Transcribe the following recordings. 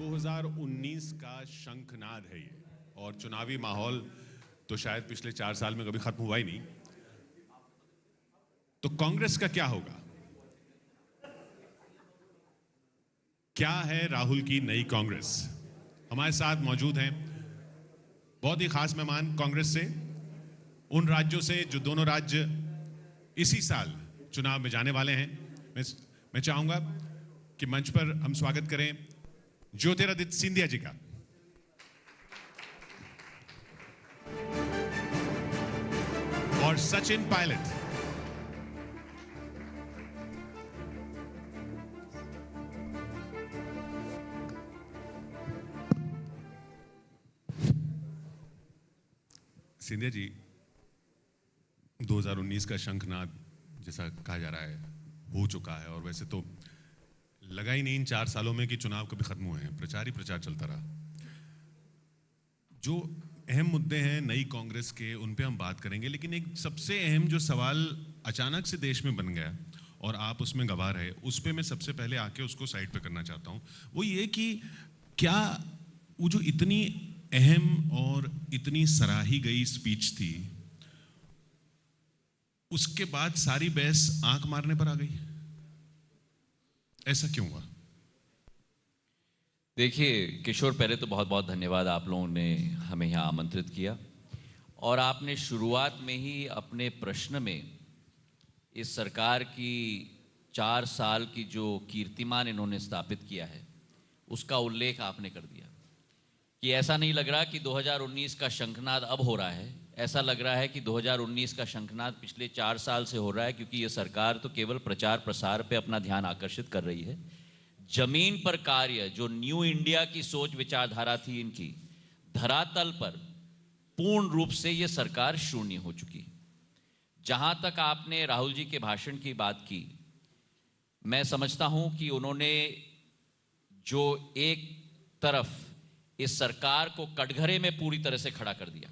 2019 का शंखनाद है ये। और चुनावी माहौल तो शायद पिछले 4 साल में कभी खत्म हुआ ही नहीं। तो कांग्रेस का क्या होगा? क्या है राहुल की नई कांग्रेस? हमारे साथ मौजूद हैं बहुत ही खास मेहमान कांग्रेस से, उन राज्यों से जो दोनों राज्य इसी साल चुनाव में जाने वाले हैं। मैं चाहूंगा कि मंच पर हम स्वागत करें ज्योतिरादित्य सिंधिया जी का। और सचिन पायलट। सिंधिया जी, 2019 का शंखनाद जैसा कहा जा रहा है हो चुका है, और वैसे तो लगा ही नहीं इन 4 सालों में कि चुनाव कभी खत्म हुए हैं। प्रचार ही प्रचार चलता रहा। जो अहम मुद्दे हैं नई कांग्रेस के, उन पे हम बात करेंगे, लेकिन एक सबसे अहम जो सवाल अचानक से देश में बन गया और आप उसमें गवाह रहे, उस पे मैं सबसे पहले आके उसको साइड पे करना चाहता हूं। वो ये कि क्या वो जो इतनी अहम और इतनी सराही गई स्पीच थी, उसके बाद सारी बहस आंख मारने पर आ गई? ऐसा क्यों हुआ? देखिए किशोर, पहले तो बहुत बहुत धन्यवाद, आप लोगों ने हमें यहाँ आमंत्रित किया और आपने शुरुआत में ही अपने प्रश्न में इस सरकार की 4 साल की जो कीर्तिमान इन्होंने स्थापित किया है उसका उल्लेख आपने कर दिया कि ऐसा नहीं लग रहा कि 2019 का शंखनाद अब हो रहा है। ऐसा लग रहा है कि 2019 का शंखनाद पिछले 4 साल से हो रहा है, क्योंकि ये सरकार तो केवल प्रचार प्रसार पे अपना ध्यान आकर्षित कर रही है। जमीन पर कार्य, जो न्यू इंडिया की सोच विचारधारा थी इनकी, धरातल पर पूर्ण रूप से ये सरकार शून्य हो चुकी। जहां तक आपने राहुल जी के भाषण की बात की, मैं समझता हूं कि उन्होंने जो एक तरफ इस सरकार को कटघरे में पूरी तरह से खड़ा कर दिया,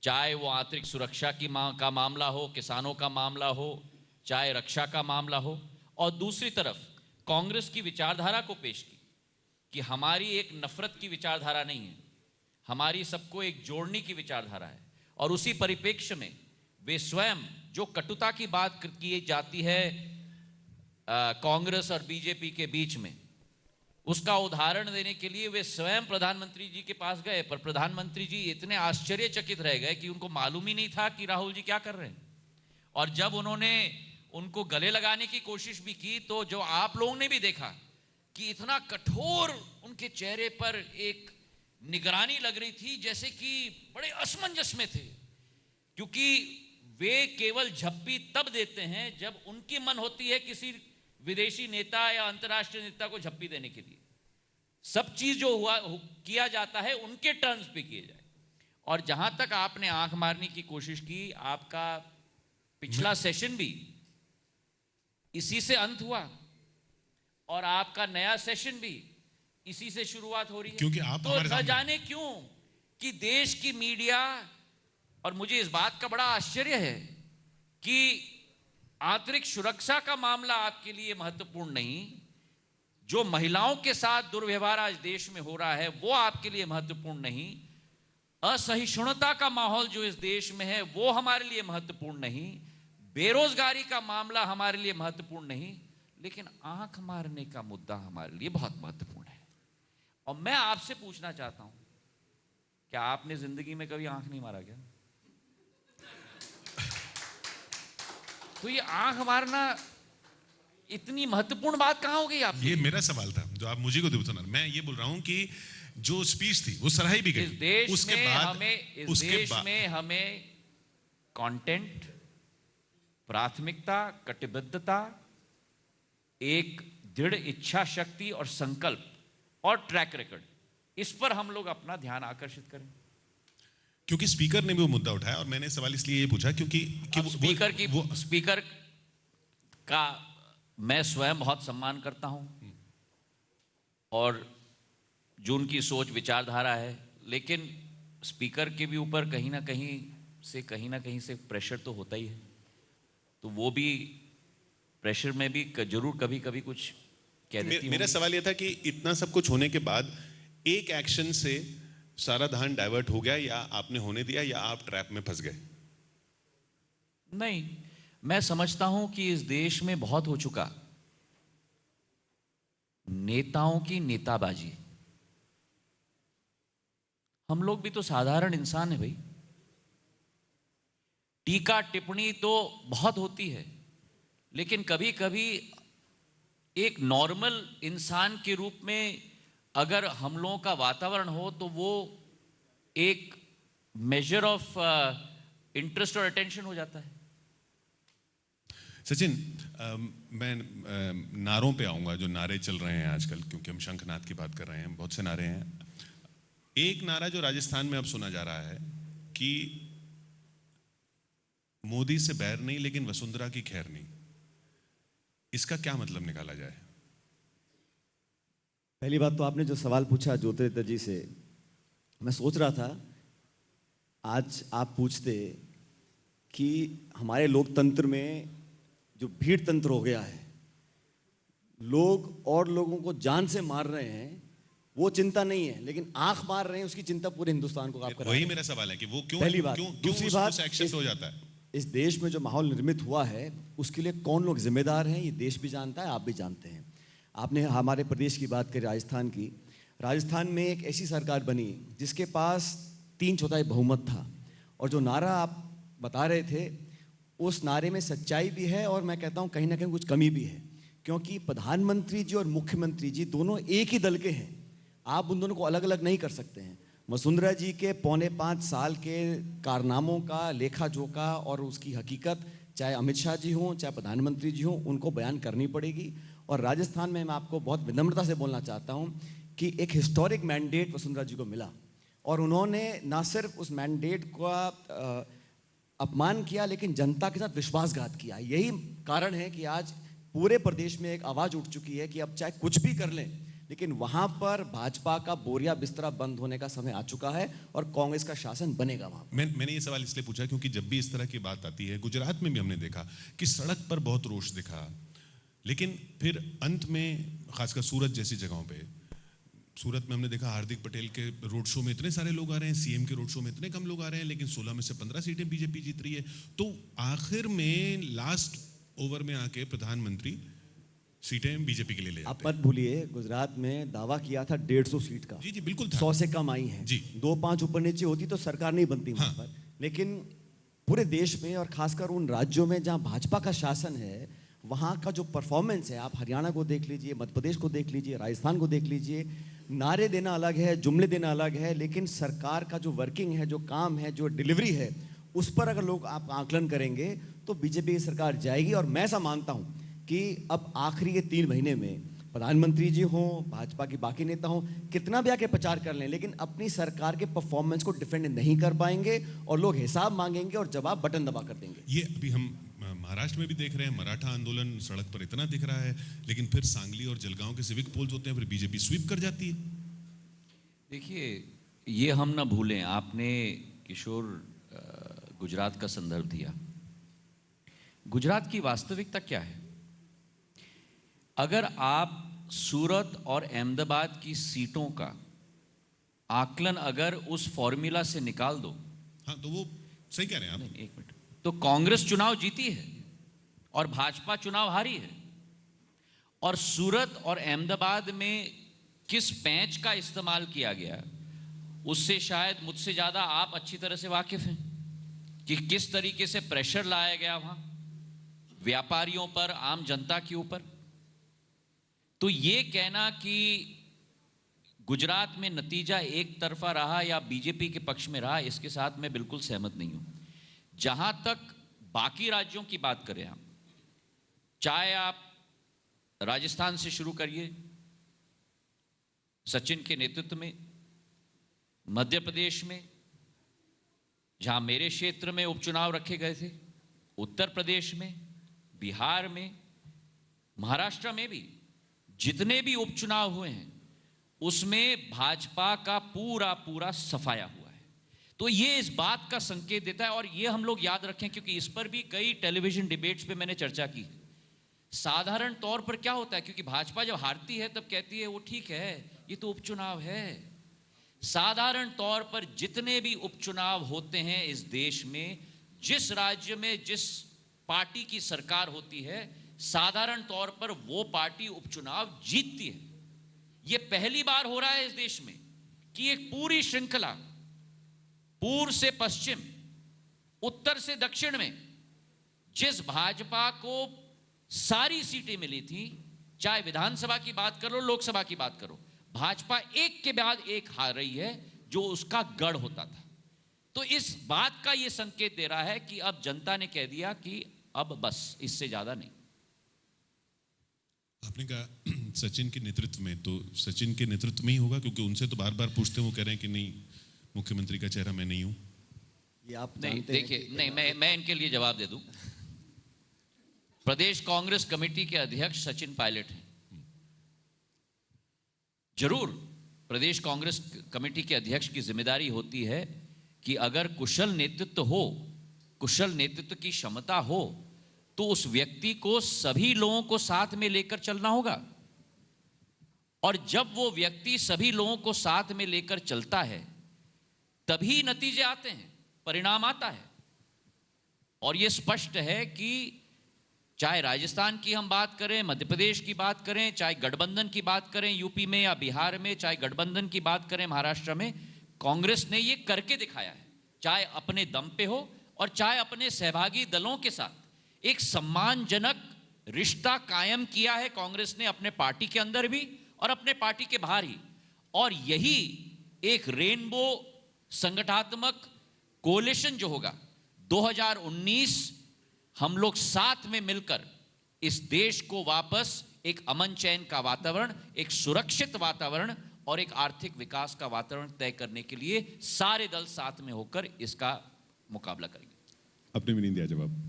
चाहे वो आंतरिक सुरक्षा की का मामला हो, किसानों का मामला हो, चाहे रक्षा का मामला हो, और दूसरी तरफ कांग्रेस की विचारधारा को पेश की कि हमारी एक नफरत की विचारधारा नहीं है, हमारी सबको एक जोड़ने की विचारधारा है। और उसी परिप्रेक्ष्य में वे स्वयं जो कटुता की बात की जाती है कांग्रेस और बीजेपी के बीच में, उसका उदाहरण देने के लिए वे स्वयं प्रधानमंत्री जी के पास गए, पर प्रधानमंत्री जी इतने आश्चर्यचकित रह गए कि उनको मालूम ही नहीं था कि राहुल जी क्या कर रहे हैं। और जब उन्होंने उनको गले लगाने की कोशिश भी की, तो जो आप लोगों ने भी देखा कि इतना कठोर उनके चेहरे पर एक निगरानी लग रही थी, जैसे कि बड़े असमंजस में थे, क्योंकि वे केवल झप्पी तब देते हैं जब उनकी मन होती है किसी विदेशी नेता या अंतर्राष्ट्रीय नेता को झप्पी देने के लिए। सब चीज जो किया जाता है उनके टर्म्स पे किए जाए। और जहां तक आपने आंख मारने की कोशिश की, आपका पिछला सेशन भी इसी से अंत हुआ और आपका नया सेशन भी इसी से शुरुआत हो रही है। क्योंकि आप तो न जाने क्यों कि देश की मीडिया, और मुझे इस बात का बड़ा आश्चर्य है कि आंतरिक सुरक्षा का मामला आपके लिए महत्वपूर्ण नहीं, जो महिलाओं के साथ दुर्व्यवहार आज देश में हो रहा है वो आपके लिए महत्वपूर्ण नहीं, असहिष्णुता का माहौल जो इस देश में है वो हमारे लिए महत्वपूर्ण नहीं, बेरोजगारी का मामला हमारे लिए महत्वपूर्ण नहीं, लेकिन आंख मारने का मुद्दा हमारे लिए बहुत महत्वपूर्ण है। और मैं आपसे पूछना चाहता हूं, क्या आपने जिंदगी में कभी आंख नहीं मारा क्या? तो ये आंख मारना इतनी महत्वपूर्ण बात कहां हो गई आपकी? ये मेरा सवाल था जो आप मुझे को दे सुना। मैं ये बोल रहा हूं कि जो स्पीच थी वो सराही भी गई। इस देश उसके में बाद हमें इस देश में हमें कंटेंट, प्राथमिकता, कटिबद्धता, एक दृढ़ इच्छा शक्ति और संकल्प और ट्रैक रिकॉर्ड, इस पर हम लोग अपना ध्यान आकर्षित करें। क्योंकि स्पीकर ने भी वो मुद्दा उठाया, और मैंने सवाल इसलिए ये पूछा क्योंकि स्पीकर का मैं स्वयं बहुत सम्मान करता हूं और जो उनकी सोच विचारधारा है, लेकिन स्पीकर के भी ऊपर कहीं ना कहीं से प्रेशर तो होता ही है। तो वो भी प्रेशर में भी जरूर कभी कभी कुछ कह देती मेरा होंगी। सवाल यह था कि इतना सब कुछ होने के बाद एक एक्शन से सारा ध्यान डाइवर्ट हो गया, या आपने होने दिया, या आप ट्रैप में फंस गए? नहीं, मैं समझता हूं कि इस देश में बहुत हो चुका नेताओं की नेताबाजी। हम लोग भी तो साधारण इंसान है भाई। टीका टिप्पणी तो बहुत होती है, लेकिन कभी कभी एक नॉर्मल इंसान के रूप में अगर हम लोगों का वातावरण हो तो वो एक मेजर ऑफ इंटरेस्ट और अटेंशन हो जाता है। सचिन, मैं नारों पे आऊंगा, जो नारे चल रहे हैं आजकल, क्योंकि हम शंखनाद की बात कर रहे हैं, बहुत से नारे हैं। एक नारा जो राजस्थान में अब सुना जा रहा है कि मोदी से बैर नहीं, लेकिन वसुंधरा की खैर नहीं। इसका क्या मतलब निकाला जाए? पहली बात तो आपने जो सवाल पूछा ज्योतिरादित्य जी से, मैं सोच रहा था आज आप पूछते कि हमारे लोकतंत्र में जो भीड़ तंत्र हो गया है, लोग और लोगों को जान से मार रहे हैं, वो चिंता नहीं है, लेकिन आंख मार रहे हैं, उसकी चिंता पूरे हिंदुस्तान को आप कर रहे वही हैं। मेरा सवाल है कि वो क्यों, पहली बात। क्यों दूसरी बात, एक्शन हो जाता है? इस देश में जो माहौल निर्मित हुआ है उसके लिए कौन लोग जिम्मेदार हैं, ये देश भी जानता है, आप भी जानते हैं। आपने हमारे प्रदेश की बात करी, राजस्थान की। राजस्थान में एक ऐसी सरकार बनी जिसके पास 3/4 बहुमत था, और जो नारा आप बता रहे थे उस नारे में सच्चाई भी है, और मैं कहता हूँ कहीं ना कहीं कुछ कमी भी है, क्योंकि प्रधानमंत्री जी और मुख्यमंत्री जी दोनों एक ही दल के हैं। आप उन दोनों को अलग अलग नहीं कर सकते हैं। वसुंधरा जी के 4.25 साल के कारनामों का लेखा जोखा और उसकी हकीकत चाहे अमित शाह जी हों चाहे प्रधानमंत्री जी हों, उनको बयान करनी पड़ेगी। और राजस्थान में मैं आपको बहुत विनम्रता से बोलना चाहता हूं कि एक हिस्टोरिक मैंडेट वसुंधरा जी को मिला, और उन्होंने ना सिर्फ उस मैंडेट का अपमान किया, लेकिन जनता के साथ विश्वासघात किया। यही कारण है कि आज पूरे प्रदेश में एक आवाज़ उठ चुकी है कि अब चाहे कुछ भी कर लें, लेकिन वहां पर भाजपा का बोरिया बिस्तरा बंद होने का समय आ चुका है और कांग्रेस का शासन बनेगा वहां पर। मैंने ये सवाल इसलिए पूछा क्योंकि जब भी इस तरह की बात आती है, गुजरात में भी हमने देखा कि सड़क पर बहुत रोष दिखा, लेकिन फिर अंत में खासकर सूरत जैसी जगहों पे, सूरत में हमने देखा हार्दिक पटेल के रोड शो में इतने सारे लोग आ रहे हैं, सीएम के रोड शो में इतने कम लोग आ रहे हैं, लेकिन 16 में से 15 सीटें बीजेपी जीत रही है। तो आखिर में लास्ट ओवर में आके प्रधानमंत्री सीटें बीजेपी के लिए ले आप जाते हैं। मत भूलिए, गुजरात में दावा किया था 150 सीट का। जी जी बिल्कुल था। 100 से कम आई हैं जी। 2-5 ऊपर नीचे होती तो सरकार नहीं बनती वहां पर। लेकिन पूरे देश में और खासकर उन राज्यों में जहां भाजपा का शासन है, वहां का जो परफॉर्मेंस है, आप हरियाणा को देख लीजिए, मध्य प्रदेश को देख लीजिए, राजस्थान को देख लीजिए, नारे देना अलग है, जुमले देना अलग है, लेकिन सरकार का जो वर्किंग है, जो काम है, जो डिलीवरी है, उस पर अगर लोग आप आकलन करेंगे तो बीजेपी की सरकार जाएगी। और मैं ऐसा मानता हूं कि अब आखिरी के 3 महीने में प्रधानमंत्री जी हों, भाजपा के बाकी नेता हों, कितना भी आके प्रचार कर लें, लेकिन अपनी सरकार के परफॉर्मेंस को डिफेंड नहीं कर पाएंगे, और लोग हिसाब मांगेंगे और जवाब बटन दबा कर देंगे। ये अभी हम महाराष्ट्र में भी देख रहे हैं, मराठा आंदोलन सड़क पर इतना दिख रहा है, लेकिन फिर सांगली और जलगांव के सिविक पोल्स होते हैं, फिर बीजेपी स्वीप कर जाती है। देखिए, ये हम ना भूलें, आपने किशोर गुजरात का संदर्भ दिया। गुजरात की वास्तविकता क्या है? अगर आप सूरत और अहमदाबाद की सीटों का आकलन अगर उस फॉर्मूला से निकाल दो, हाँ तो वो सही कह रहे हैं आप। नहीं, एक मिनट, तो कांग्रेस चुनाव जीती है और भाजपा चुनाव हारी है। और सूरत और अहमदाबाद में किस पैंच का इस्तेमाल किया गया, उससे शायद मुझसे ज़्यादा आप अच्छी तरह से वाकिफ हैं कि किस तरीके से प्रेशर लाया गया वहाँ व्यापारियों पर, आम जनता के ऊपर। तो ये कहना कि गुजरात में नतीजा एक तरफा रहा या बीजेपी के पक्ष में रहा, इसके साथ मैं बिल्कुल सहमत नहीं हूँ। जहाँ तक बाकी राज्यों की बात करें, आप चाहे आप राजस्थान से शुरू करिए सचिन के नेतृत्व में, मध्य प्रदेश में जहां मेरे क्षेत्र में उपचुनाव रखे गए थे, उत्तर प्रदेश में, बिहार में, महाराष्ट्र में भी जितने भी उपचुनाव हुए हैं उसमें भाजपा का पूरा पूरा सफाया हुआ है। तो ये इस बात का संकेत देता है, और ये हम लोग याद रखें क्योंकि इस पर भी कई टेलीविजन डिबेट्स पे मैंने चर्चा की। साधारण तौर पर क्या होता है, क्योंकि भाजपा जब हारती है तब कहती है वो ठीक है, ये तो उपचुनाव है। साधारण तौर पर जितने भी उपचुनाव होते हैं इस देश में, जिस राज्य में जिस पार्टी की सरकार होती है, साधारण तौर पर वो पार्टी उपचुनाव जीतती है। ये पहली बार हो रहा है इस देश में कि एक पूरी श्रृंखला, पूर्व से पश्चिम, उत्तर से दक्षिण में, जिस भाजपा को सारी सीटें मिली थी, चाहे विधानसभा की बात करो, लोकसभा की बात करो, भाजपा एक के बाद एक हार रही है जो उसका गढ़ होता था। तो इस बात का यह संकेत दे रहा है कि अब जनता ने कह दिया कि अब बस, इससे ज्यादा नहीं। आपने कहा सचिन के नेतृत्व में, तो सचिन के नेतृत्व में ही होगा, क्योंकि उनसे तो बार बार पूछते हैं, वो कह रहे हैं कि नहीं, मुख्यमंत्री का चेहरा मैं नहीं हूं। ये आप नहीं, देखिए, नहीं, मैं इनके लिए जवाब दे दूं। प्रदेश कांग्रेस कमेटी के अध्यक्ष सचिन पायलट हैं। जरूर प्रदेश कांग्रेस कमेटी के अध्यक्ष की जिम्मेदारी होती है कि अगर कुशल नेतृत्व हो, कुशल नेतृत्व की क्षमता हो, तो उस व्यक्ति को सभी लोगों को साथ में लेकर चलना होगा। और जब वो व्यक्ति सभी लोगों को साथ में लेकर चलता है, तभी नतीजे आते हैं, परिणाम आता है। और यह स्पष्ट है कि चाहे राजस्थान की हम बात करें, मध्य प्रदेश की बात करें, चाहे गठबंधन की बात करें यूपी में या बिहार में, चाहे गठबंधन की बात करें महाराष्ट्र में, कांग्रेस ने ये करके दिखाया है। चाहे अपने दम पे हो और चाहे अपने सहभागी दलों के साथ एक सम्मानजनक रिश्ता कायम किया है कांग्रेस ने, अपने पार्टी के अंदर भी और अपने पार्टी के बाहर ही। और यही एक रेनबो संगठनात्मक कोलिशन जो होगा 2019, हम लोग साथ में मिलकर इस देश को वापस एक अमन चैन का वातावरण, एक सुरक्षित वातावरण और एक आर्थिक विकास का वातावरण तय करने के लिए सारे दल साथ में होकर इसका मुकाबला करेंगे। आपने भी नहीं दिया जवाब।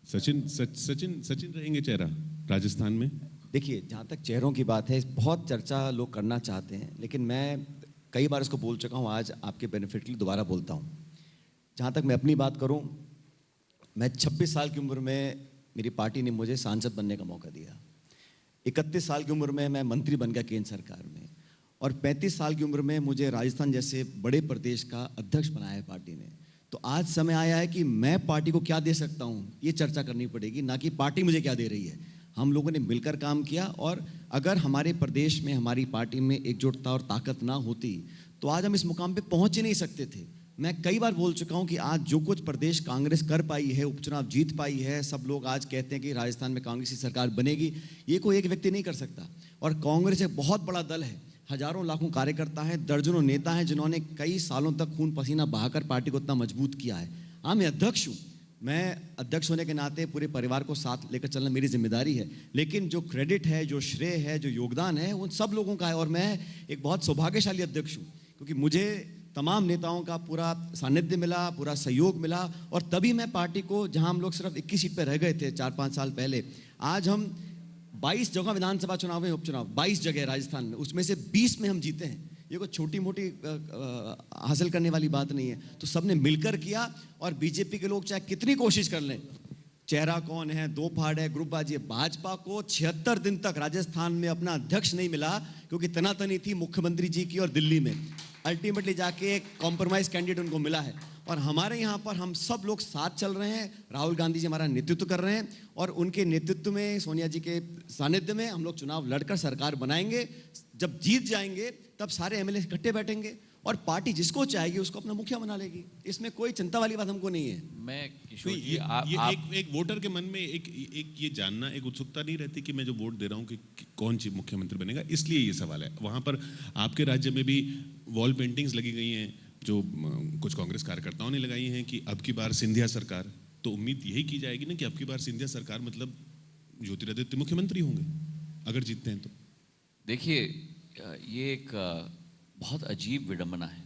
सचिन रहेंगे चेहरा राजस्थान में? देखिए, जहाँ तक चेहरों की बात है, बहुत चर्चा लोग करना चाहते हैं, लेकिन मैं कई बार इसको बोल चुका हूँ, आज आपके बेनिफिट के लिए दोबारा बोलता हूँ। जहाँ तक मैं अपनी बात करूँ, मैं 26 साल की उम्र में मेरी पार्टी ने मुझे सांसद बनने का मौका दिया। 31 साल की उम्र में मैं मंत्री बन गया केंद्र सरकार में, और 35 साल की उम्र में मुझे राजस्थान जैसे बड़े प्रदेश का अध्यक्ष बनाया है पार्टी ने। तो आज समय आया है कि मैं पार्टी को क्या दे सकता हूँ, ये चर्चा करनी पड़ेगी, ना कि पार्टी मुझे क्या दे रही है। हम लोगों ने मिलकर काम किया, और अगर हमारे प्रदेश में, हमारी पार्टी में एकजुटता और ताकत ना होती तो आज हम इस मुकाम पे पहुँच ही नहीं सकते थे। मैं कई बार बोल चुका हूं कि आज जो कुछ प्रदेश कांग्रेस कर पाई है, उपचुनाव जीत पाई है, सब लोग आज कहते हैं कि राजस्थान में कांग्रेस की सरकार बनेगी, ये कोई एक व्यक्ति नहीं कर सकता। और कांग्रेस एक बहुत बड़ा दल है, हजारों लाखों कार्यकर्ता हैं, दर्जनों नेता हैं, जिन्होंने कई सालों तक खून पसीना बहाकर पार्टी को इतना मजबूत किया है। हाँ, मैं अध्यक्ष हूँ, मैं अध्यक्ष होने के नाते पूरे परिवार को साथ लेकर चलना मेरी जिम्मेदारी है, लेकिन जो क्रेडिट है, जो श्रेय है, जो योगदान है, वो सब लोगों का है। और मैं एक बहुत सौभाग्यशाली अध्यक्ष हूँ, क्योंकि मुझे तमाम नेताओं का पूरा सानिध्य मिला, पूरा सहयोग मिला, और तभी मैं पार्टी को, जहां हम लोग सिर्फ 21 सीट पर रह गए थे 4-5 साल पहले, आज हम 22 जगह विधानसभा चुनाव में, उपचुनाव 22 जगह राजस्थान में, उसमें से 20 में हम जीते हैं। ये कोई छोटी मोटी हासिल करने वाली बात नहीं है। तो सबने मिलकर किया, और बीजेपी के लोग चाहे कितनी कोशिश कर लें, चेहरा कौन है, दो फाड़ है, ग्रुपबाजी है, भाजपा को 76 दिन तक राजस्थान में अपना अध्यक्ष नहीं मिला, क्योंकि तनातनी थी मुख्यमंत्री जी की और दिल्ली में। अल्टीमेटली जाके एक कॉम्प्रोमाइज कैंडिडेट उनको मिला है, और हमारे यहाँ पर हम सब लोग साथ चल रहे हैं। राहुल गांधी जी हमारा नेतृत्व कर रहे हैं, और उनके नेतृत्व में, सोनिया जी के सानिध्य में हम लोग चुनाव लड़कर सरकार बनाएंगे। जब जीत जाएंगे तब सारे एमएलए इकट्ठे बैठेंगे, और पार्टी जिसको चाहेगी उसको अपना मुखिया बना लेगी। इसमें कोई चिंता वाली बात हमको नहीं है। मैं किशोर जी, एक वोटर के मन में एक ये जानना, एक उत्सुकता नहीं रहती कि मैं जो वोट दे रहा हूँ कि कौन सी मुख्यमंत्री बनेगा, इसलिए ये सवाल है। वहाँ पर आपके राज्य में भी वॉल पेंटिंग्स लगी गई हैं, जो कुछ कांग्रेस कार्यकर्ताओं ने लगाई हैं कि अब की बार सिंधिया सरकार। तो उम्मीद यही की जाएगी ना कि अब की बार सिंधिया सरकार मतलब ज्योतिरादित्य मुख्यमंत्री होंगे अगर जीतते हैं तो। देखिए, ये एक बहुत अजीब विडंबना है।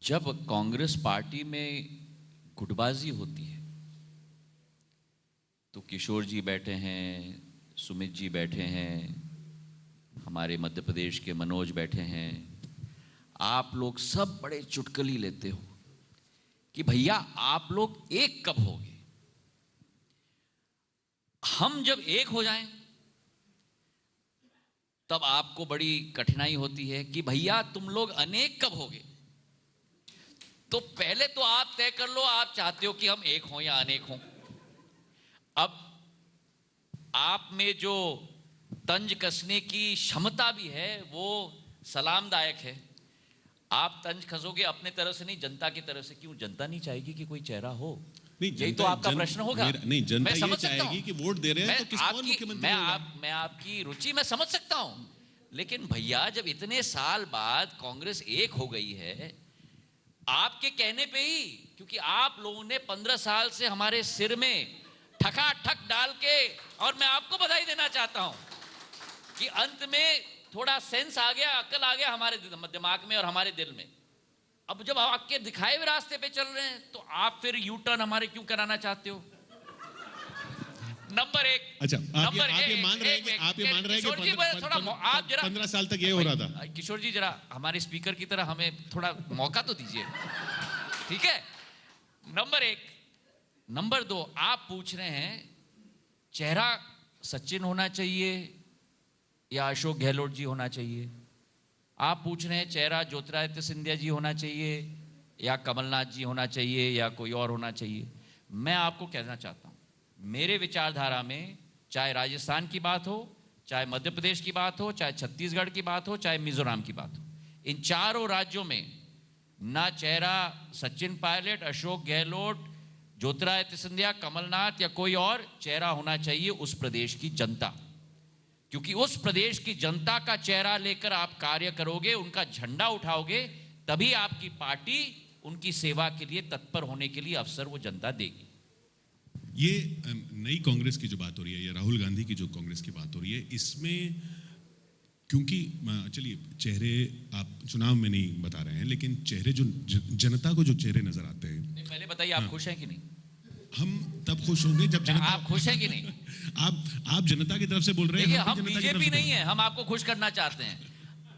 जब कांग्रेस पार्टी में गुटबाजी होती है तो किशोर जी बैठे हैं, सुमित जी बैठे हैं, हमारे मध्य प्रदेश के मनोज बैठे हैं, आप लोग सब बड़े चुटकुली लेते हो कि भैया आप लोग एक कब होगे। हम जब एक हो जाएं तब आपको बड़ी कठिनाई होती है कि भैया तुम लोग अनेक कब होगे। तो पहले तो आप तय कर लो आप चाहते हो कि हम एक हों या अनेक हों। अब आप में जो तंज कसने की क्षमता भी है वो सलामदायक है। आप तंज कसोगे अपने तरफ से नहीं, जनता की तरफ से। क्यों जनता नहीं चाहेगी कि कोई चेहरा हो? नहीं, यही तो आपका प्रश्न होगा। नहीं, जनता मैं ये समझ सकता चाहेगी हूं कि वोट दे रहे हैं तो किस कौन मुख्यमंत्री होगा। मैं आपकी रुचि मैं समझ सकता हूं, लेकिन भैया जब इतने साल बाद कांग्रेस एक हो गई है आपके कहने पे ही, क्योंकि आप लोगों ने 15 साल से हमारे सिर में ठकाठक डाल के, और मैं आपको बधाई देना चाहता हूं कि अंत में थोड़ा सेंस आ गया, अक्ल आ गया हमारे दिमाग में और हमारे दिल में। अब जब आपके दिखाए हुए रास्ते पे चल रहे हैं तो आप फिर यू टर्न हमारे क्यों कराना चाहते हो? नंबर एक। अच्छा, आप ये मान रहे हैं कि आप ये मान रहे हैं कि 15 साल तक ये हो रहा था। किशोर जी जरा हमारे स्पीकर की तरह हमें थोड़ा मौका तो दीजिए, ठीक है? नंबर एक। नंबर दो, आप पूछ रहे हैं चेहरा सचिन होना चाहिए या अशोक गहलोत जी होना चाहिए। आप पूछ रहे हैं चेहरा ज्योतिरादित्य सिंधिया जी होना चाहिए या कमलनाथ जी होना चाहिए या कोई और होना चाहिए। मैं आपको कहना चाहता हूं मेरे विचारधारा में चाहे राजस्थान की बात हो, चाहे मध्य प्रदेश की बात हो, चाहे छत्तीसगढ़ की बात हो, चाहे मिजोरम की बात हो, इन चारों राज्यों में ना चेहरा सचिन पायलट, अशोक गहलोत, ज्योतिरादित्य सिंधिया, कमलनाथ या कोई और चेहरा होना चाहिए उस प्रदेश की जनता। क्योंकि उस प्रदेश की जनता का चेहरा लेकर आप कार्य करोगे, उनका झंडा उठाओगे, तभी आपकी पार्टी उनकी सेवा के लिए तत्पर होने के लिए अवसर वो जनता देगी। ये नई कांग्रेस की जो बात हो रही है या राहुल गांधी की जो कांग्रेस की बात हो रही है, इसमें क्योंकि चलिए चेहरे आप चुनाव में नहीं बता रहे हैं, लेकिन चेहरे जो जनता को जो चेहरे नजर आते हैं, पहले बताइए आप खुश हैं कि नहीं? हम तब खुश होंगे जब जनता। आप खुश हैं कि नहीं? आप जनता की तरफ से बोल रहे हैं। हम बीजेपी नहीं है, हम आपको खुश करना चाहते हैं।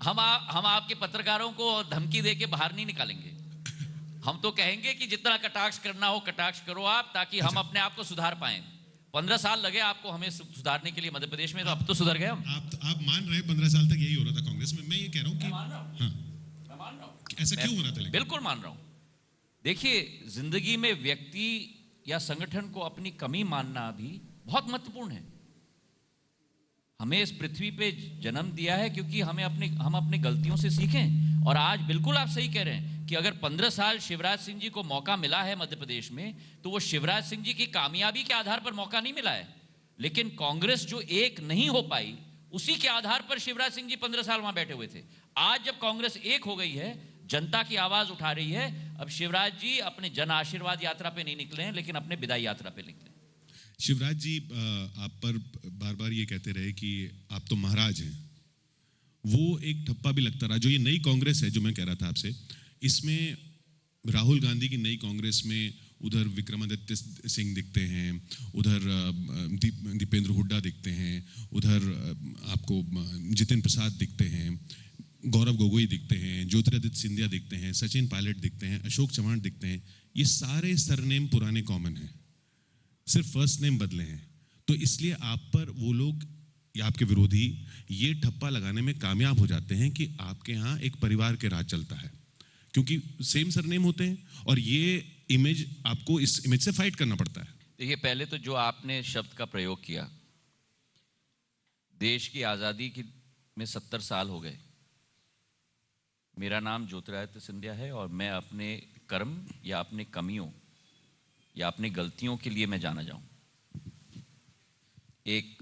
हम आपके पत्रकारों को धमकी देके बाहर नहीं निकालेंगे। हम तो कहेंगे कि जितना कटाक्ष करना हो कटाक्ष करो आप, ताकि हम अपने आप को सुधार पाएं। 15 साल लगे आपको हमें सुधारने के लिए मध्य प्रदेश में, तो अब तो सुधर गए हम। आप मान रहे हैं 15 साल तक यही हो रहा था कांग्रेस में। मैं ये कह रहा हूं कि मैं मान रहा हूं ऐसा क्यों हो रहा था? बिल्कुल मान रहा हूं। देखिए, जिंदगी में व्यक्ति या संगठन को अपनी कमी मानना भी बहुत महत्वपूर्ण है। हमें इस पृथ्वी पे जन्म दिया है क्योंकि हम अपनी गलतियों से सीखें। और आज बिल्कुल आप सही कह रहे हैं कि अगर 15 साल शिवराज सिंह जी को मौका मिला है मध्य प्रदेश में, तो वो शिवराज सिंह जी की कामयाबी के आधार पर मौका नहीं मिला है, लेकिन कांग्रेस जो एक नहीं हो पाई उसी के आधार पर शिवराज सिंह जी 15 साल वहां बैठे हुए थे। आज जब कांग्रेस एक हो गई है, जनता की आवाज उठा रही है, अब शिवराज जी अपने जन आशीर्वाद यात्रा पे नहीं निकले हैं, लेकिन अपने विदाई यात्रा पे निकले। शिवराज जी आप पर बार बार ये कहते रहे कि आप तो महाराज हैं, वो एक ठप्पा भी लगता रहा। जो ये नई कांग्रेस है जो मैं कह रहा था आपसे, इसमें राहुल गांधी की नई कांग्रेस में उधर विक्रमादित्य सिंह दिखते हैं, उधर दीपेंद्र हुड्डा दिखते हैं, उधर आपको जितिन प्रसाद दिखते हैं, गौरव गोगोई दिखते हैं, ज्योतिरादित्य सिंधिया दिखते हैं, सचिन पायलट दिखते हैं, अशोक चव्हाण दिखते हैं। ये सारे सरनेम पुराने कॉमन हैं, सिर्फ फर्स्ट नेम बदले हैं। तो इसलिए आप पर वो लोग या आपके विरोधी ये ठप्पा लगाने में कामयाब हो जाते हैं कि आपके यहाँ एक परिवार के राज चलता है, क्योंकि सेम सरनेम होते हैं और ये इमेज, आपको इस इमेज से फाइट करना पड़ता है। देखिए, पहले तो जो आपने शब्द का प्रयोग किया, देश की आज़ादी की में 70 साल हो गए। मेरा नाम ज्योतिरादित्य सिंधिया है और मैं अपने कर्म या अपने कमियों या अपनी गलतियों के लिए मैं जाना जाऊं, एक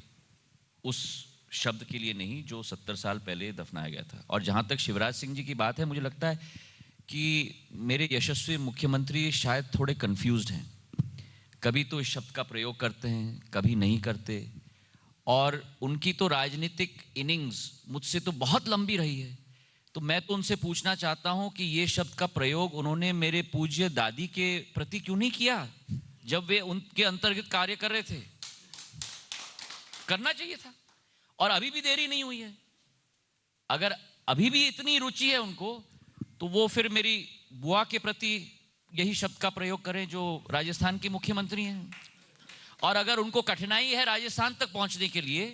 उस शब्द के लिए नहीं जो 70 साल पहले दफनाया गया था। और जहां तक शिवराज सिंह जी की बात है, मुझे लगता है कि मेरे यशस्वी मुख्यमंत्री शायद थोड़े कंफ्यूज्ड हैं। कभी तो इस शब्द का प्रयोग करते हैं, कभी नहीं करते। और उनकी तो राजनीतिक इनिंग्स मुझसे तो बहुत लंबी रही है। तो मैं तो उनसे पूछना चाहता हूं कि ये शब्द का प्रयोग उन्होंने मेरे पूज्य दादी के प्रति क्यों नहीं किया जब वे उनके अंतर्गत कार्य कर रहे थे? करना चाहिए था। और अभी भी देरी नहीं हुई है। अगर अभी भी इतनी रुचि है उनको, तो वो फिर मेरी बुआ के प्रति यही शब्द का प्रयोग करें जो राजस्थान की मुख्यमंत्री हैं। और अगर उनको कठिनाई है राजस्थान तक पहुंचने के लिए,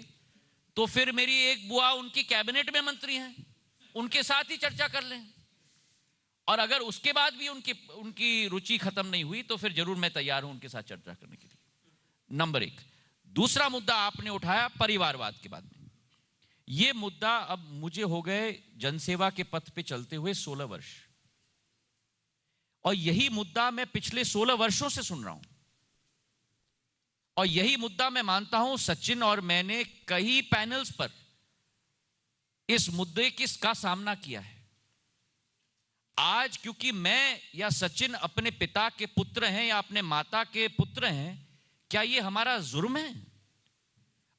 तो फिर मेरी एक बुआ उनकी कैबिनेट में मंत्री हैं, उनके साथ ही चर्चा कर लें। और अगर उसके बाद भी उनकी रुचि खत्म नहीं हुई तो फिर जरूर मैं तैयार हूं उनके साथ चर्चा करने के लिए। नंबर 1। दूसरा मुद्दा आपने उठाया परिवारवाद के बाद में। यह मुद्दा अब मुझे हो गए जनसेवा के पथ पे चलते हुए 16 वर्ष, और यही मुद्दा मैं पिछले 16 वर्षों से सुन रहा हूं। और यही मुद्दा मैं मानता हूं सचिन और मैंने कई पैनल्स पर इस मुद्दे का सामना किया है। आज क्योंकि मैं या सचिन अपने पिता के पुत्र हैं या अपने माता के पुत्र हैं, क्या ये हमारा जुर्म है?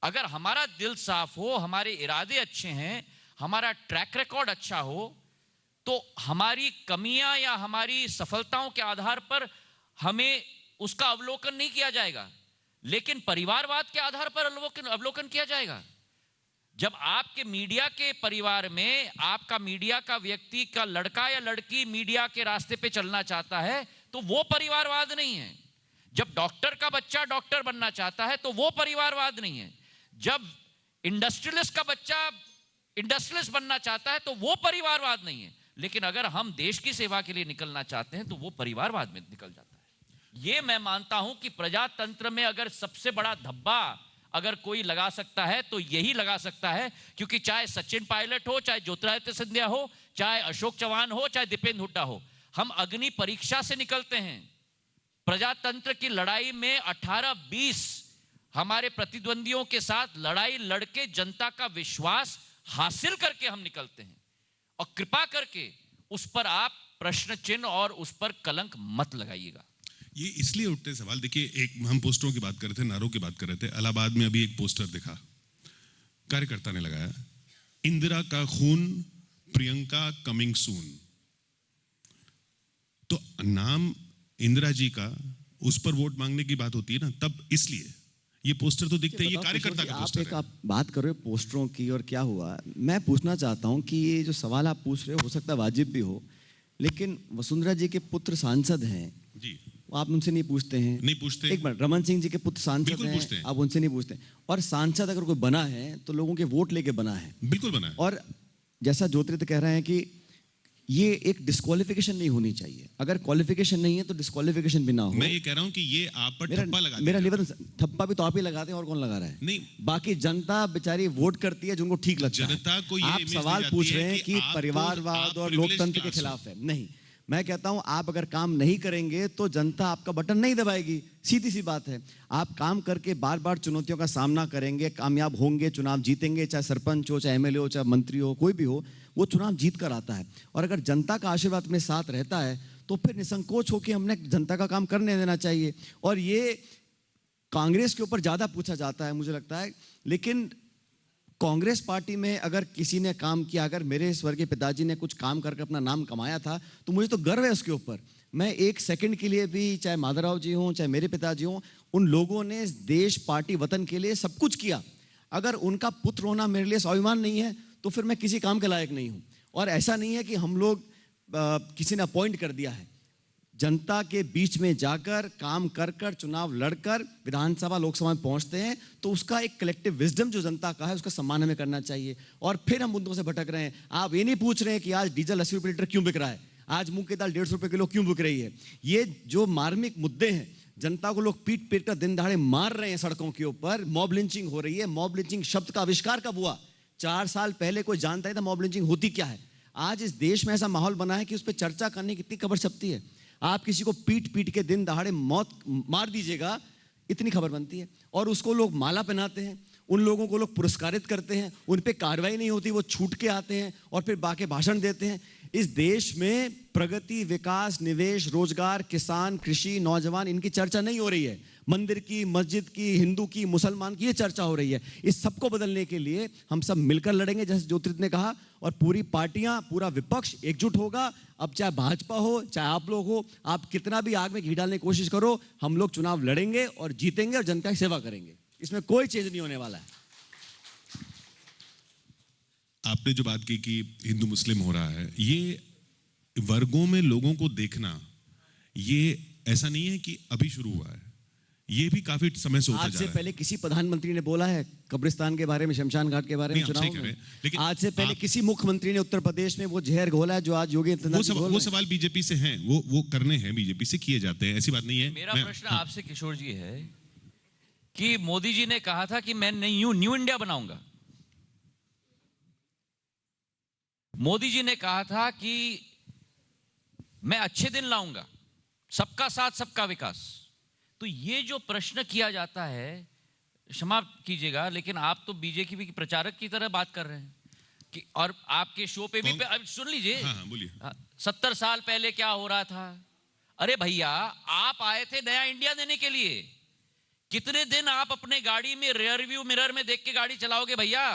अगर हमारा दिल साफ हो, हमारे इरादे अच्छे हैं, हमारा ट्रैक रिकॉर्ड अच्छा हो, तो हमारी कमियां या हमारी सफलताओं के आधार पर हमें उसका अवलोकन नहीं किया जाएगा, लेकिन परिवारवाद के आधार पर अवलोकन किया जाएगा। जब आपके मीडिया के परिवार में आपका मीडिया का व्यक्ति का लड़का या लड़की मीडिया के रास्ते पे चलना चाहता है तो वो परिवारवाद नहीं है। जब डॉक्टर का बच्चा डॉक्टर बनना चाहता है तो वो परिवारवाद नहीं है। जब इंडस्ट्रियलिस्ट का बच्चा इंडस्ट्रियलिस्ट बनना चाहता है तो वो परिवारवाद नहीं है। लेकिन अगर हम देश की सेवा के लिए निकलना चाहते हैं तो वो परिवारवाद में निकल जाता है। ये मैं मानता हूं कि प्रजातंत्र में अगर सबसे बड़ा धब्बा अगर कोई लगा सकता है तो यही लगा सकता है, क्योंकि चाहे सचिन पायलट हो, चाहे ज्योतिरादित्य सिंधिया हो, चाहे अशोक चौहान हो, चाहे दीपेंद्र हुड्डा हो, हम अग्नि परीक्षा से निकलते हैं। प्रजातंत्र की लड़ाई में 18-20 हमारे प्रतिद्वंदियों के साथ लड़ाई लड़के जनता का विश्वास हासिल करके हम निकलते हैं। और कृपा करके उस पर आप प्रश्न चिन्ह और उस पर कलंक मत लगाइएगा। ये इसलिए उठते सवाल, देखिए, एक हम पोस्टरों की बात कर रहे थे, नारों की बात कर रहे थे। इलाहाबाद में अभी एक पोस्टर दिखा, कार्यकर्ता ने लगाया, इंदिरा का खून, प्रियंका कमिंग सून। तो नाम इंदिरा जी का, उस पर वोट मांगने की बात होती है ना, तब इसलिए ये पोस्टर तो दिखते हैं, ये कार्यकर्ता का पोस्टर है। आप बात कर रहे हो पोस्टरों की और क्या हुआ, मैं पूछना चाहता हूं कि ये जो सवाल आप पूछ रहे हो सकता है वाजिब भी हो, लेकिन वसुंधरा जी के पुत्र सांसद हैं जी, आप उनसे नहीं पूछते हैं? नहीं पूछते। एक मिनट, रमन सिंह जी के पुत्र सांसद हैं, आप उनसे नहीं पूछते। और सांसद अगर कोई बना है तो लोगों के वोट लेके बना है। बिल्कुल बना है। और जैसा ज्योतिरादित्य कह रहे हैं कि ये एक डिस्क्वालिफिकेशन नहीं होनी चाहिए, अगर क्वालिफिकेशन नहीं है तो डिस्क्वालिफिकेशन भी ना हो। मैं ये कह रहा हूं कि ये आप पर ठप्पा लगा मेरा निवेदन, ठप्पा भी तो आप ही लगाते हैं, और कौन लगा रहा है? नहीं, बाकी जनता बेचारी वोट करती है जिनको ठीक लगता है। जनता को ये आप सवाल पूछ रहे हैं कि परिवारवाद और लोकतंत्र के खिलाफ है। नहीं, मैं कहता हूं आप अगर काम नहीं करेंगे तो जनता आपका बटन नहीं दबाएगी, सीधी सी बात है। आप काम करके बार बार चुनौतियों का सामना करेंगे, कामयाब होंगे, चुनाव जीतेंगे, चाहे सरपंच हो, चाहे एमएलए हो, चाहे मंत्री हो, कोई भी हो, वो चुनाव जीत कर आता है। और अगर जनता का आशीर्वाद अपने साथ रहता है तो फिर निसंकोच होकर हमने जनता का काम करने देना चाहिए। और ये कांग्रेस के ऊपर ज्यादा पूछा जाता है मुझे लगता है, लेकिन कांग्रेस पार्टी में अगर किसी ने काम किया, अगर मेरे स्वर्गीय पिताजी ने कुछ काम करके अपना नाम कमाया था तो मुझे तो गर्व है उसके ऊपर। मैं एक सेकंड के लिए भी, चाहे माधवराव जी हों, चाहे मेरे पिताजी हों, उन लोगों ने देश, पार्टी, वतन के लिए सब कुछ किया। अगर उनका पुत्र होना मेरे लिए स्वाभिमान नहीं है तो फिर मैं किसी काम के लायक नहीं हूं। और ऐसा नहीं है कि हम लोग किसी ने अपॉइंट कर दिया है। जनता के बीच में जाकर काम कर कर चुनाव लड़कर विधानसभा लोकसभा में पहुंचते हैं तो उसका एक कलेक्टिव विजडम जो जनता का है उसका सम्मान हमें करना चाहिए। और फिर हम मुद्दों से भटक रहे हैं। आप ये नहीं पूछ रहे हैं कि आज डीजल 80 रुपये लीटर क्यों बिक रहा है, आज मूंग की दाल 150 रुपये किलो क्यों बिक रही है। ये जो मार्मिक मुद्दे हैं, जनता को लोग पीट पीट कर दिन दहाड़े मार रहे हैं सड़कों के ऊपर, मॉब लिंचिंग हो रही है। मॉब लिंचिंग शब्द का आविष्कार कब हुआ? 4 साल पहले कोई जानता ही था मॉब लिंचिंग होती क्या है। आज इस देश में ऐसा माहौल बना है कि उस पर चर्चा करने की कितनी खबर छपती है। आप किसी को पीट पीट के दिन दहाड़े मौत मार दीजिएगा, इतनी खबर बनती है। और उसको लोग माला पहनाते हैं, उन लोगों को लोग पुरस्कारित करते हैं, उन पे कार्रवाई नहीं होती, वो छूट के आते हैं और फिर बाकी भाषण देते हैं। इस देश में प्रगति, विकास, निवेश, रोजगार, किसान, कृषि, नौजवान, इनकी चर्चा नहीं हो रही है। मंदिर की, मस्जिद की, हिंदू की, मुसलमान की, ये चर्चा हो रही है। इस सबको बदलने के लिए हम सब मिलकर लड़ेंगे, जैसे ज्योतिरादित्य ने कहा, और पूरी पार्टियां, पूरा विपक्ष एकजुट होगा। अब चाहे भाजपा हो, चाहे आप लोग हो, आप कितना भी आग में घी डालने की कोशिश करो, हम लोग चुनाव लड़ेंगे और जीतेंगे और जनता की सेवा करेंगे। इसमें कोई चेंज नहीं होने वाला है। आपने जो बात की कि हिंदू मुस्लिम हो रहा है, ये वर्गों में लोगों को देखना, ये ऐसा नहीं है कि अभी शुरू हुआ है। ये भी काफी समय से होता आज जा से रहा है। पहले किसी प्रधानमंत्री ने बोला है कब्रिस्तान के बारे में, शमशान घाट के बारे में नहीं, आप सही चुनाव कह रहे में? हैं, लेकिन आज से पहले किसी मुख्यमंत्री ने उत्तर प्रदेश में वो जहर घोला है जो आज योगी आदित्यनाथ जी घोल वो रहे हैं? सवाल बीजेपी से हैं, वो करने हैं, बीजेपी से किए जाते हैं, ऐसी बात नहीं है। मेरा प्रश्न हाँ, आपसे किशोर जी है कि मोदी जी ने कहा था कि मैं न्यू इंडिया बनाऊंगा। मोदी जी ने कहा था कि मैं अच्छे दिन लाऊंगा, सबका साथ सबका विकास। तो ये जो प्रश्न किया जाता है, क्षमा कीजिएगा लेकिन आप तो बीजेपी के प्रचारक की तरह बात कर रहे हैं कि, और आपके शो पे भी अब सुन लीजिए। हाँ, बोलिए। 70 साल पहले क्या हो रहा था? अरे भैया, आप आए थे नया इंडिया देने के लिए। कितने दिन आप अपने गाड़ी में रियर व्यू मिरर में देख के गाड़ी चलाओगे भैया?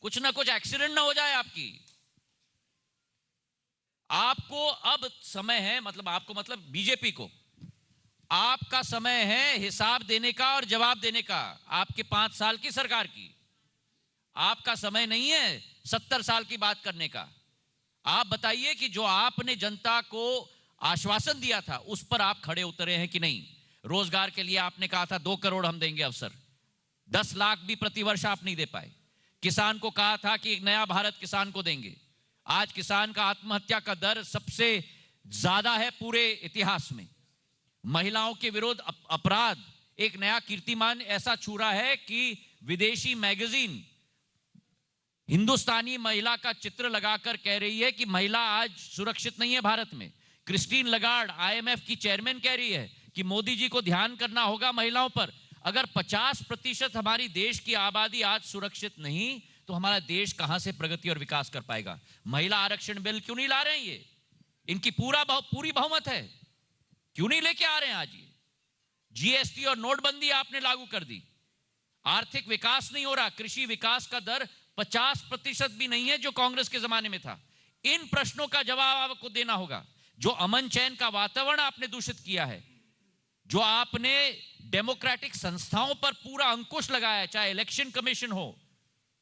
कुछ ना कुछ एक्सीडेंट ना हो जाए आपकी। आपको अब समय है, मतलब आपको मतलब बीजेपी को, आपका समय है हिसाब देने का और जवाब देने का। आपके 5 साल की सरकार की आपका समय नहीं है 70 साल की बात करने का। आप बताइए कि जो आपने जनता को आश्वासन दिया था उस पर आप खड़े उतरे हैं कि नहीं? रोजगार के लिए आपने कहा था 2 करोड़ हम देंगे अवसर, 10 लाख भी प्रतिवर्ष आप नहीं दे पाए। किसान को कहा था कि एक नया भारत किसान को देंगे। आज किसान का आत्महत्या का दर सबसे ज्यादा है पूरे इतिहास में। महिलाओं के विरुद्ध अपराध एक नया कीर्तिमान ऐसा छू रहा है कि विदेशी मैगजीन हिंदुस्तानी महिला का चित्र लगाकर कह रही है कि महिला आज सुरक्षित नहीं है भारत में। क्रिस्टीन लगार्ड आईएमएफ की चेयरमैन कह रही है कि मोदी जी को ध्यान करना होगा महिलाओं पर। अगर 50% हमारी देश की आबादी आज सुरक्षित नहीं तो हमारा देश कहां से प्रगति और विकास कर पाएगा? महिला आरक्षण बिल क्यों नहीं ला रहे हैं? ये इनकी पूरी बहुमत है, क्यों नहीं लेके आ रहे हैं? आज ये जीएसटी और नोटबंदी आपने लागू कर दी, आर्थिक विकास नहीं हो रहा, कृषि विकास का दर 50% भी नहीं है जो कांग्रेस के जमाने में था। इन प्रश्नों का जवाब आपको देना होगा। जो अमन चैन का वातावरण आपने दूषित किया है, जो आपने डेमोक्रेटिक संस्थाओं पर पूरा अंकुश लगाया है, चाहे इलेक्शन कमीशन हो,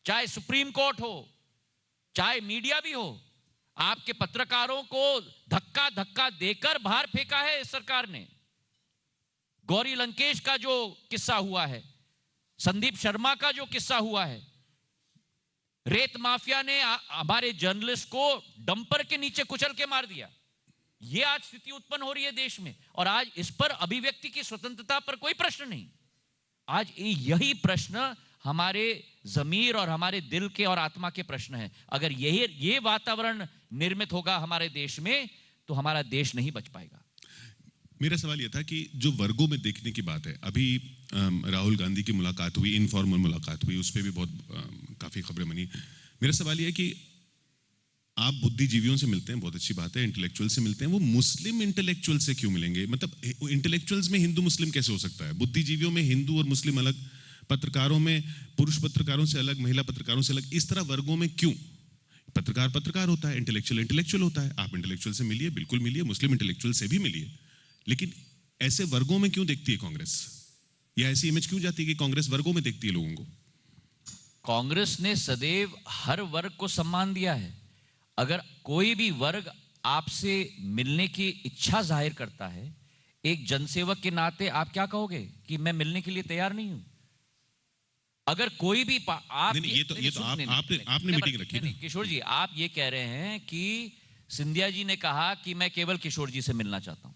चाहे सुप्रीम कोर्ट हो, चाहे मीडिया भी हो, आपके पत्रकारों को धक्का धक्का देकर बाहर फेंका है इस सरकार ने। गौरी लंकेश का जो किस्सा हुआ है, संदीप शर्मा का जो किस्सा हुआ है, रेत माफिया ने हमारे जर्नलिस्ट को डंपर के नीचे कुचल के मार दिया। यह आज स्थिति उत्पन्न हो रही है देश में, और आज इस पर अभिव्यक्ति की स्वतंत्रता पर कोई प्रश्न नहीं। आज यही प्रश्न हमारे जमीर और हमारे दिल के और आत्मा के प्रश्न है। अगर ये वातावरण निर्मित होगा हमारे देश में तो हमारा देश नहीं बच पाएगा। मेरा सवाल यह था कि जो वर्गों में देखने की बात है, अभी राहुल गांधी की मुलाकात हुई, इनफॉर्मल मुलाकात हुई, उस पर भी बहुत काफी खबरें बनी। मेरा सवाल यह है कि आप बुद्धिजीवियों से मिलते हैं, बहुत अच्छी बात है, इंटेलेक्चुअल से मिलते हैं, वो मुस्लिम इंटेलेक्चुअल से क्यों मिलेंगे? मतलब इंटेलेक्चुअल्स में हिंदू मुस्लिम कैसे हो सकता है? बुद्धिजीवियों में हिंदू और मुस्लिम अलग, पत्रकारों में पुरुष पत्रकारों से अलग, महिला पत्रकारों से अलग, इस तरह वर्गों में क्यों? पत्रकार होता है, इंटेलेक्चुअल होता है। आप इंटेलेक्चुअल से मिलिए, बिल्कुल मिलिए, मुस्लिम इंटेलेक्चुअल से भी मिलिए, लेकिन ऐसे वर्गों में क्यों देखती है कांग्रेस? या ऐसी इमेज क्यों जाती है कि कांग्रेस वर्गों में देखती है लोगों को? कांग्रेस ने सदैव हर वर्ग को सम्मान दिया है। अगर कोई भी वर्ग आपसे मिलने की इच्छा जाहिर करता है, एक जनसेवक के नाते आप क्या कहोगे कि मैं मिलने के लिए तैयार नहीं हूं? अगर कोई भी आप नहीं, ये तो आपने मीटिंग रखी ना? किशोर जी, आप ये कह रहे हैं कि सिंधिया जी ने कहा कि मैं केवल किशोर जी से मिलना चाहता हूं।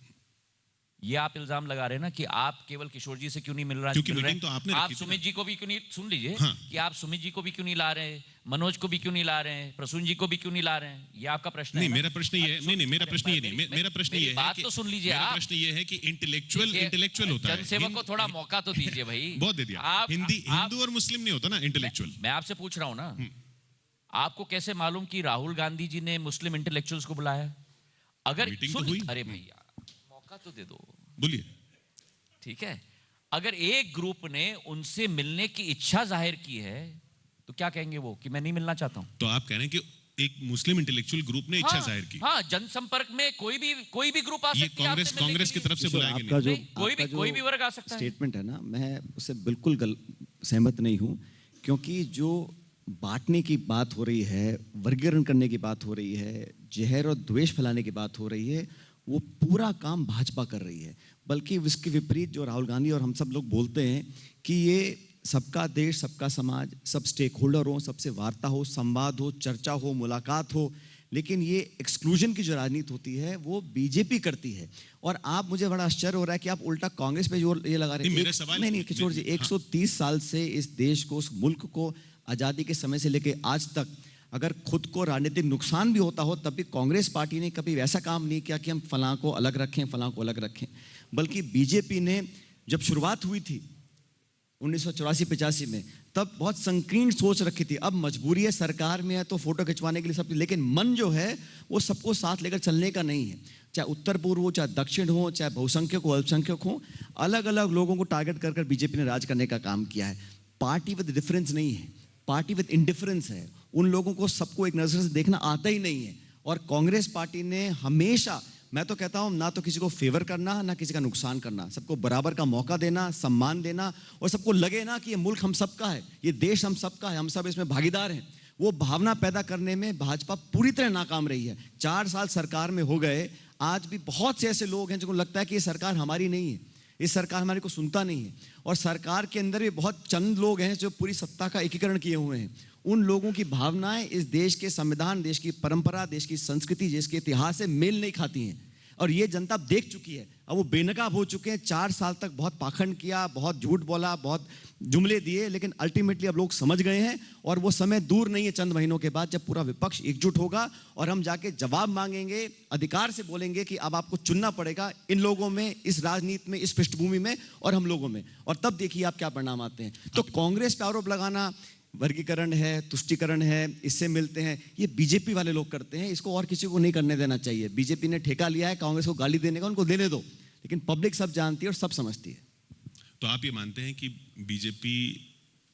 ये आप इल्जाम लगा रहे हैं ना कि आप केवल किशोर जी से क्यों नहीं मिल रहे? क्योंकि मीटिंग तो आपने आप रखी थी सुमित जी को भी क्यों नहीं, सुन लीजिए, हाँ। कि आप सुमित जी को भी क्यों नहीं ला रहे हैं, मनोज को भी क्यों नहीं ला रहे हैं, प्रसून जी को भी क्यों नहीं ला रहे हैं? ये आपका प्रश्न है। मेरा प्रश्न ये है, नहीं, मेरा प्रश्न ये नहीं, मेरा प्रश्न ये है, बात तो सुन लीजिए। मेरा प्रश्न ये है कि इंटेलेक्चुअल होता है, जनसेवक को थोड़ा मौका तो दीजिए भाई। बहुत दे दिया। हिंदू और मुस्लिम नहीं होता ना इंटेलेक्चुअल। मैं आपसे पूछ रहा हूं ना, आपको कैसे मालूम कि राहुल गांधी जी ने मुस्लिम इंटेलेक्चुअल्स को बुलाया? अगर अरे भैया मौका तो दे दो, बोलिए। ठीक है, अगर एक ग्रुप ने उनसे मिलने की इच्छा जाहिर की है तो क्या कहेंगे वो कि मैं नहीं मिलना चाहता हूं? तो आप कह रहे हैं कि एक मुस्लिम इंटेलेक्चुअल ग्रुप ने इच्छा जाहिर की? हाँ, जनसंपर्क में कोई भी ग्रुप आ सकता है। ये कांग्रेस की तरफ से बुलाया गया नहीं, कोई भी वर्ग आ सकता है। स्टेटमेंट है ना, मैं उससे बिल्कुल सहमत नहीं हूं, क्योंकि जो बांटने की बात हो रही है, वर्गीकरण करने की बात हो रही है, जहर और द्वेष फैलाने की बात हो रही है, वो पूरा काम भाजपा कर रही है। बल्कि इसके विपरीत जो राहुल गांधी और हम सब लोग बोलते हैं कि ये सबका देश, सबका समाज, सब स्टेक होल्डर हो, सबसे वार्ता हो, संवाद हो, चर्चा हो, मुलाकात हो, लेकिन ये एक्सक्लूजन की जो राजनीति होती है वो बीजेपी करती है। और आप, मुझे बड़ा आश्चर्य हो रहा है कि आप उल्टा कांग्रेस पे जोर ये लगा रहे हैं। मेरा सवाल नहीं, किशोर जी, 130 साल से इस देश को, उस मुल्क को आज़ादी के समय से लेकर आज तक अगर खुद को राजनीतिक नुकसान भी होता हो, तब भी कांग्रेस पार्टी ने कभी वैसा काम नहीं किया कि हम फलां को अलग रखें, फलां को अलग रखें। बल्कि बीजेपी ने जब शुरुआत हुई थी 1984-85 में, तब बहुत संकीर्ण सोच रखी थी। अब मजबूरी है, सरकार में है तो फोटो खिंचवाने के लिए सब, लेकिन मन जो है वो सबको साथ लेकर चलने का नहीं है। चाहे उत्तर पूर्व हो, चाहे दक्षिण हो, चाहे बहुसंख्यक हो, अल्पसंख्यक हो, अलग अलग लोगों को टारगेट कर बीजेपी ने राज करने का काम किया है। पार्टी विद डिफरेंस नहीं है, पार्टी विद इंडिफरेंस है। उन लोगों को सबको एक नजर से देखना आता ही नहीं है। और कांग्रेस पार्टी ने हमेशा, मैं तो कहता हूं, ना तो किसी को फेवर करना, ना किसी का नुकसान करना, सबको बराबर का मौका देना, सम्मान देना, और सबको लगे ना कि ये मुल्क हम सबका है, ये देश हम सबका है, हम सब इसमें भागीदार हैं। वो भावना पैदा करने में भाजपा पूरी तरह नाकाम रही है। 4 साल सरकार में हो गए, आज भी बहुत से ऐसे लोग हैं जिनको लगता है कि ये सरकार हमारी नहीं है, ये सरकार हमारे को सुनता नहीं है। और सरकार के अंदर भी बहुत चंद लोग हैं जो पूरी सत्ता का एकीकरण किए हुए हैं। उन लोगों की भावनाएं इस देश के संविधान, देश की परंपरा, देश की संस्कृति, देश के इतिहास से मेल नहीं खाती हैं। और ये जनता देख चुकी है, अब वो बेनकाब हो चुके हैं। 4 साल तक बहुत पाखंड किया, बहुत झूठ बोला, बहुत जुमले दिए, लेकिन अल्टीमेटली अब लोग समझ गए हैं। और वो समय दूर नहीं है, चंद महीनों के बाद, जब पूरा विपक्ष एकजुट होगा और हम जाके जवाब मांगेंगे, अधिकार से बोलेंगे कि अब आपको चुनना पड़ेगा इन लोगों में, इस राजनीति में, इस पृष्ठभूमि में और हम लोगों में। और तब देखिए आप क्या परिणाम आते हैं। तो कांग्रेस पे आरोप लगाना वर्गीकरण है, तुष्टीकरण है, इससे मिलते हैं, ये बीजेपी वाले लोग करते हैं। इसको और किसी को नहीं करने देना चाहिए। बीजेपी ने ठेका लिया है कांग्रेस को गाली देने का, उनको देने दो, लेकिन पब्लिक सब जानती है और सब समझती है। तो आप ये मानते हैं कि बीजेपी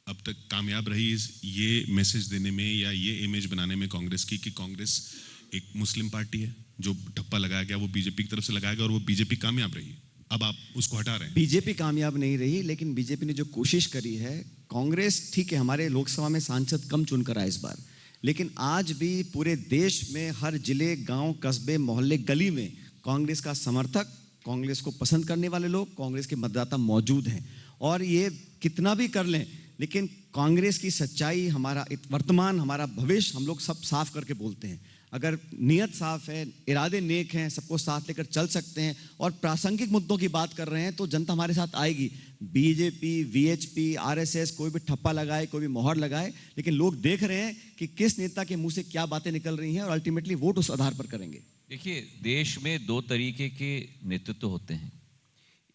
अब तक कामयाब रही ये मैसेज देने में या ये इमेज बनाने में कांग्रेस की, कि कांग्रेस एक मुस्लिम पार्टी है, जो ठप्पा लगाया गया वो बीजेपी की तरफ से लगाया गया और वो बीजेपी कामयाब रही। अब आप उसको हटा रहे हैं। बीजेपी कामयाब नहीं रही, लेकिन बीजेपी ने जो कोशिश करी है, कांग्रेस ठीक है, हमारे लोकसभा में सांसद कम चुनकर आए इस बार, लेकिन आज भी पूरे देश में हर जिले, गांव, कस्बे, मोहल्ले, गली में कांग्रेस का समर्थक, कांग्रेस को पसंद करने वाले लोग, कांग्रेस के मतदाता मौजूद हैं। और ये कितना भी कर लें, लेकिन कांग्रेस की सच्चाई, हमारा वर्तमान, हमारा भविष्य, हम लोग सब साफ करके बोलते हैं। अगर नीयत साफ है, इरादे नेक हैं, सबको साथ लेकर चल सकते हैं और प्रासंगिक मुद्दों की बात कर रहे हैं, तो जनता हमारे साथ आएगी। बीजेपी, वीएचपी, आरएसएस कोई भी ठप्पा लगाए, कोई भी मोहर लगाए, लेकिन लोग देख रहे हैं कि किस नेता के मुंह से क्या बातें निकल रही हैं और अल्टीमेटली वोट उस आधार पर करेंगे। देखिए, देश में 2 तरीके के नेतृत्व होते हैं।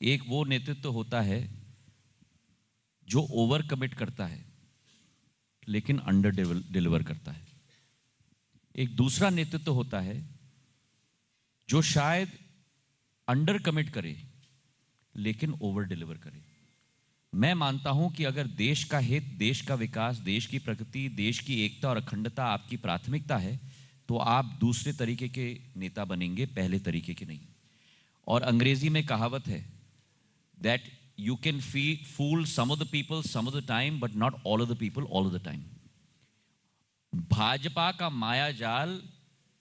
एक वो नेतृत्व होता है जो ओवर कमिट करता है लेकिन अंडर डिलीवर करता है। एक दूसरा नेतृत्व होता है जो शायद अंडर कमिट करे लेकिन ओवर डिलीवर करे। मैं मानता हूं कि अगर देश का हित, देश का विकास, देश की प्रगति, देश की एकता और अखंडता आपकी प्राथमिकता है, तो आप दूसरे तरीके के नेता बनेंगे, पहले तरीके के नहीं। और अंग्रेजी में कहावत है that you can fool some of the people some of the time but not all of the people all of the time। Bhajpa का माया जाल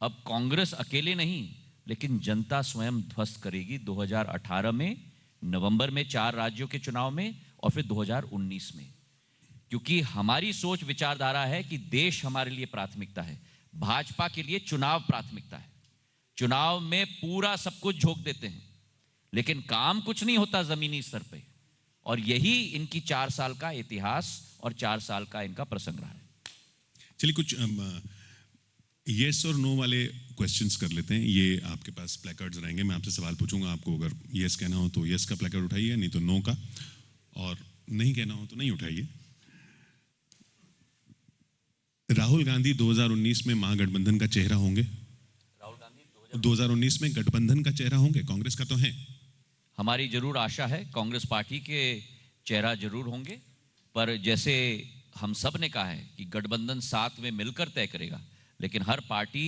अब कांग्रेस अकेले नहीं, लेकिन जनता स्वयं ध्वस्त करेगी 2018 में, नवंबर में 4 राज्यों के चुनाव में और फिर 2019 में। क्योंकि हमारी सोच विचारधारा है कि देश हमारे लिए प्राथमिकता है, भाजपा के लिए चुनाव प्राथमिकता है। चुनाव में पूरा सब कुछ झोंक देते हैं, लेकिन काम कुछ नहीं होता जमीनी स्तर पे। और यही इनकी 4 साल का इतिहास और 4 साल का इनका प्रसंग रहा है। चलिए कुछ यस और नो वाले क्वेश्चंस कर लेते हैं। ये आपके पास प्लेकार्ड्स रहेंगे, मैं आपसे सवाल पूछूंगा, आपको अगर यस कहना हो तो यस का प्लेकार्ड उठाइए, नहीं तो नो का, और नहीं कहना हो तो नहीं उठाइए। राहुल गांधी 2019 में महागठबंधन का चेहरा होंगे? राहुल गांधी 2019 में गठबंधन का चेहरा होंगे? कांग्रेस का तो है। हमारी जरूर आशा है, कांग्रेस पार्टी के चेहरा जरूर होंगे, पर जैसे हम सब ने कहा है कि गठबंधन साथ में मिलकर तय करेगा, लेकिन हर पार्टी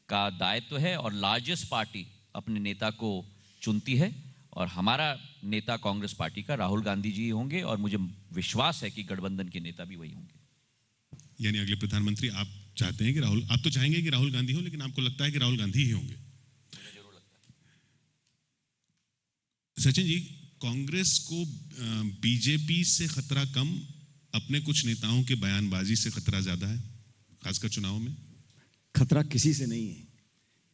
का दायित्व है और लार्जेस्ट पार्टी अपने नेता को चुनती है, और हमारा नेता कांग्रेस पार्टी का राहुल गांधी जी होंगे, और मुझे विश्वास है कि गठबंधन के नेता भी वही होंगे। यानी अगले प्रधानमंत्री आप चाहते हैं कि राहुल, आप तो चाहेंगे कि राहुल गांधी हो, लेकिन आपको लगता है कि राहुल गांधी ही होंगे? सचिन जी, कांग्रेस को बीजेपी से खतरा कम, अपने कुछ नेताओं के बयानबाजी से खतरा ज्यादा है, खासकर चुनाव में? खतरा किसी से नहीं है,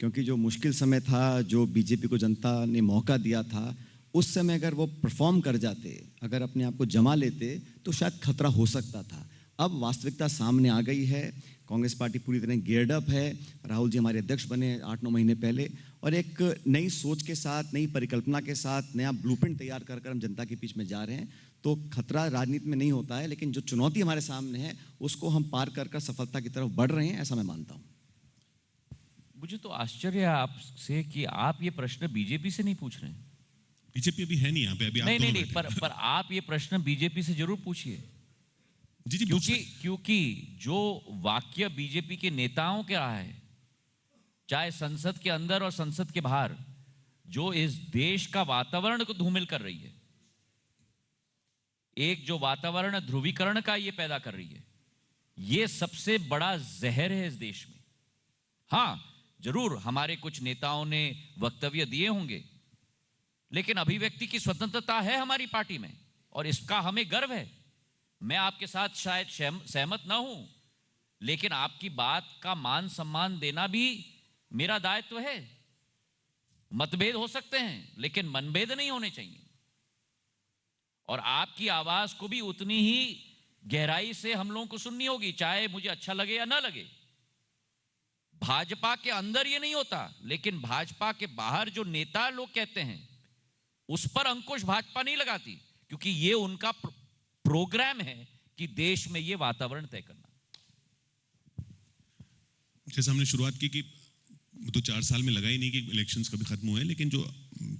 क्योंकि जो मुश्किल समय था, जो बीजेपी को जनता ने मौका दिया था, उस समय अगर वो परफॉर्म कर जाते, अगर अपने आप को जमा लेते, तो शायद खतरा हो सकता था। अब वास्तविकता सामने आ गई है, कांग्रेस पार्टी पूरी तरह गियर्ड अप है। राहुल जी हमारे अध्यक्ष बने 8-9 महीने पहले, और एक नई सोच के साथ, नई परिकल्पना के साथ, नया ब्लूप्रिंट तैयार कर कर हम जनता के बीच में जा रहे हैं। तो खतरा राजनीति में नहीं होता है, लेकिन जो चुनौती हमारे सामने है उसको हम पार कर कर सफलता की तरफ बढ़ रहे हैं, ऐसा मैं मानता हूँ। मुझे तो आश्चर्य है आपसे कि आप ये प्रश्न बीजेपी से नहीं पूछ रहे हैं। बीजेपी अभी है नहीं यहाँ पे, अभी आप नहीं नहीं दोनों नहीं, बैठे हैं। पर आप ये प्रश्न बीजेपी से जरूर पूछिए, जी जी, क्योंकि जो वाक्य बीजेपी के नेताओं के रहा है, चाहे संसद के अंदर और संसद के बाहर, जो इस देश का वातावरण को धूमिल कर रही है, एक जो वातावरण ध्रुवीकरण का ये पैदा कर रही है, ये सबसे बड़ा जहर है इस देश में। हाँ, जरूर हमारे कुछ नेताओं ने वक्तव्य दिए होंगे, लेकिन अभिव्यक्ति की स्वतंत्रता है हमारी पार्टी में, और इसका हमें गर्व है। मैं आपके साथ शायद सहमत ना हूं, लेकिन आपकी बात का मान सम्मान देना भी मेरा दायित्व है। मतभेद हो सकते हैं, लेकिन मनभेद नहीं होने चाहिए, और आपकी आवाज को भी उतनी ही गहराई से हम लोगों को सुननी होगी, चाहे मुझे अच्छा लगे या ना लगे। भाजपा के अंदर ये नहीं होता, लेकिन भाजपा के बाहर जो नेता लोग कहते हैं, उस पर अंकुश भाजपा नहीं लगाती, क्योंकि ये उनका प्रोग्राम है कि देश में ये वातावरण तय करना। जैसे हमने शुरुआत की कि तो 4 साल में लगा ही नहीं कि इलेक्शंस कभी खत्म हुए, लेकिन जो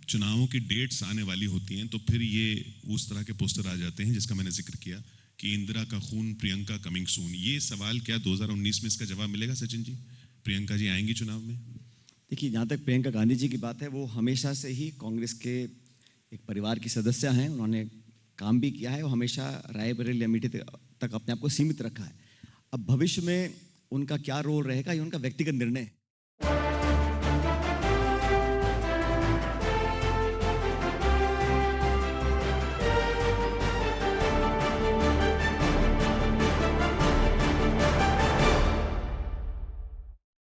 चुनावों की डेट्स आने वाली होती हैं, तो फिर ये उस तरह के पोस्टर आ जाते हैं जिसका मैंने जिक्र किया कि इंदिरा का खून, प्रियंका कमिंग सून। ये सवाल क्या 2019 में इसका जवाब मिलेगा सचिन जी? प्रियंका जी आएंगी चुनाव में? देखिए, जहाँ तक प्रियंका गांधी जी की बात है, वो हमेशा से ही कांग्रेस के एक परिवार की सदस्य हैं। उन्होंने काम भी किया है, और हमेशा रायबरेली अमेठी तक अपने आप को सीमित रखा है। अब भविष्य में उनका क्या रोल रहेगा, ये उनका व्यक्तिगत निर्णय है।